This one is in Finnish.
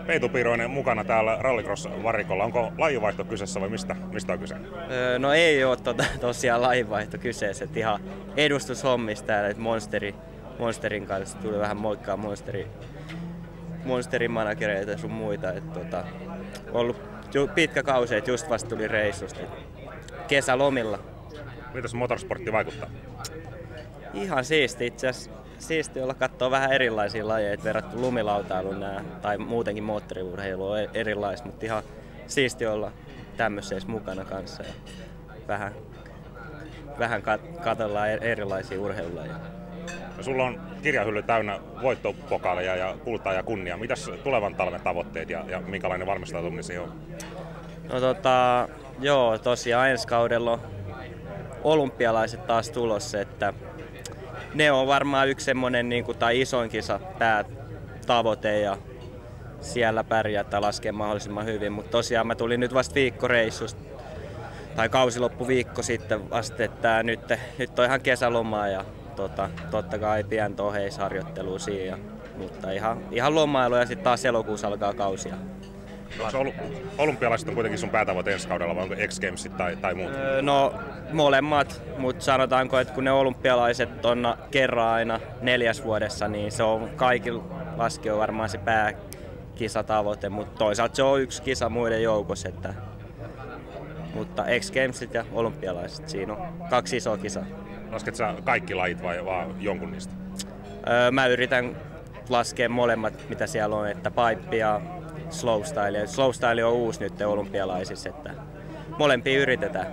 Peetu Piiroinen mukana täällä Rallycross-varikolla. Onko lajivaihto kyseessä vai mistä on kyse? No ei ole tosiaan lajivaihto kyseessä, että ihan edustushommista täällä, että Monsterin kanssa tuli vähän moikkaa Monsterin managereita ja sun muita. Että ollut pitkä kausi, että just vasta tuli reissusta. Kesälomilla. Mitäs motorsportti vaikuttaa? Ihan siisti itse asiassa. Siisti olla katsoa vähän erilaisia lajeja verrattuna lumilautailuun tai muutenkin moottoriurheilu on erilaista, mutta ihan siisti olla tämmöisessä mukana kanssa ja vähän katsellaan erilaisia urheilulajeja. Sulla on kirjahylly täynnä voittopokaaleja ja kultaa ja kunnia. Mitäs tulevan talven tavoitteet ja minkälainen valmistautuminen siihen on? No joo, tosiaan ensi kaudella on olympialaiset taas tulossa, että ne on varmaan yksi semmoinen tai isoin kisa päätavoite ja siellä pärjätä laskee mahdollisimman hyvin, mutta tosiaan mä tulin nyt vasta viikkoreissusta tai kausi loppu viikko sitten vasta, että nyt on ihan kesälomaa ja totta kai pientä oheisharjoittelua siinä, mutta ihan lomailu ja sitten taas elokuussa alkaa kausia. Olympialaiset on kuitenkin sun päätavoite ensi kaudella vai onko X Gamesit tai muut? No molemmat, mutta sanotaanko, että kun ne olympialaiset on kerran aina 4 vuodessa, niin se on kaikilla laskijoilla varmaan se pääkisatavoite, mutta toisaalta se on yksi kisa muiden joukossa. Mutta X Gamesit ja olympialaiset, siinä on 2 isoa kisaa. Lasket sä kaikki lajit vai vaan jonkun niistä? Mä yritän laskea molemmat, mitä siellä on, että pipe ja slowstyle. Slowstyle on uusi nyt olympialaisissa, että molempia yritetään.